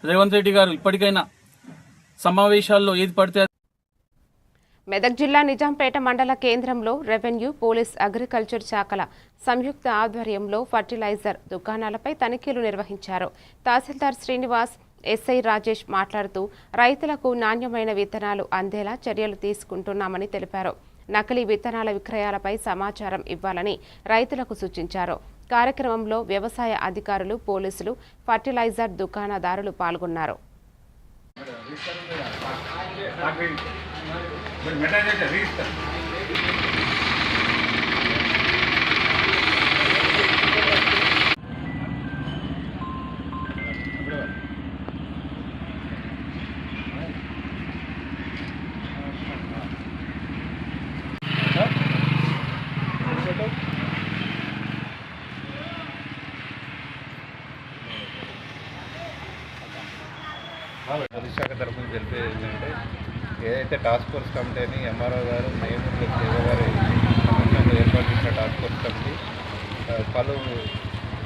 రేవంత్ రెడ్డి గారు ఇప్పటికైనా సమావేశాల్లో ఏది పడితే మెదక్ జిల్లా నిజాంపేట మండల కేంద్రంలో రెవెన్యూ, పోలీస్, అగ్రికల్చర్ శాఖల సంయుక్త ఆధ్వర్యంలో ఫర్టిలైజర్ దుకాణాలపై తనిఖీలు నిర్వహించారు. తహసీల్దార్ శ్రీనివాస్, ఎస్ఐ రాజేష్ మాట్లాడుతూ రైతులకు నాణ్యమైన విత్తనాలు అందేలా చర్యలు తీసుకుంటున్నామని తెలిపారు. నకిలీ విత్తనాల విక్రయాలపై సమాచారం ఇవ్వాలని రైతులకు సూచించారు. కార్యక్రమంలో వ్యవసాయ అధికారులు, పోలీసులు, ఫర్టిలైజర్ దుకాణదారులు పాల్గొన్నారు. పోలీస్ శాఖ తరఫున తెలిపేది ఏంటంటే ఏదైతే టాస్క్ ఫోర్స్ కమిటీని ఎంఆర్ఓ గారు మేము సేవ గారు సమక్షంలో ఏర్పాటు చేసిన టాస్క్ ఫోర్స్ కమిటీ పలు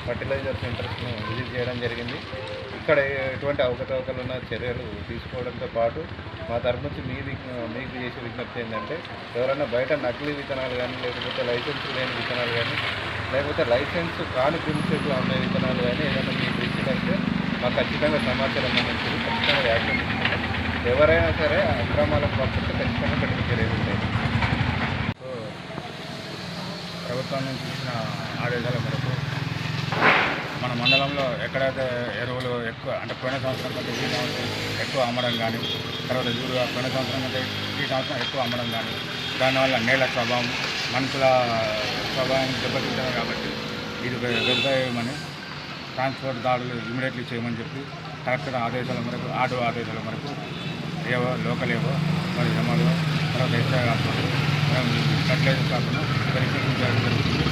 ఫర్టిలైజర్ సెంటర్స్ను విజిట్ చేయడం జరిగింది. ఇక్కడ ఎటువంటి అవకతవకలు ఉన్న చర్యలు తీసుకోవడంతో పాటు మా తరఫు నుంచి మీకు చేసే విజ్ఞప్తి ఏంటంటే ఎవరైనా బయట నకిలీ విత్తనాలు కానీ, లేకపోతే లైసెన్స్ లేని విత్తనాలు కానీ, లేకపోతే లైసెన్స్ కాని ప్రిన్సిపల్ అమ్మే విత్తనాలు కానీ ఏదైనా మీ దృష్టికి వస్తే మాకు ఖచ్చితంగా సమాచారం అందించి ఖచ్చితంగా యాక్షన్ తీసుకుంటాం. ఎవరైనా సరే అక్రమాలకు పాల్పడితే ఖచ్చితంగా కఠిన చర్యలు ఉంటాయి. సో ప్రభుత్వం నుంచి ఇచ్చిన ఆదేశాల మేరకు మన మండలంలో ఎక్కడైతే ఎరువులు ఎక్కువ అంటే పోయిన సంవత్సరం కంటే ఈ సంవత్సరం ఎక్కువ అమ్మడం కానీ, తర్వాత యూరియా పోయిన సంవత్సరం కంటే ఈ సంవత్సరం ఎక్కువ అమ్మడం కానీ, దానివల్ల నేల స్వభావం, మనుషుల స్వభావాన్ని దెబ్బతింటారు. కాబట్టి ఇది వెరిఫై చేయమని, ట్రాన్స్పోర్ట్ దాడులు ఇమీడియట్లీ చేయమని చెప్పి కలెక్టర్ ఆదేశాల మేరకు, ఆటో ఆదేశాల మేరకు లోకల్ ఏవో మరి ఎమ్మెల్యే తర్వాత ఎస్ఐ కాకుండా ఫర్టిలైజర్ కాకుండా వెరిఫికేషన్ చేయడం జరుగుతుంది.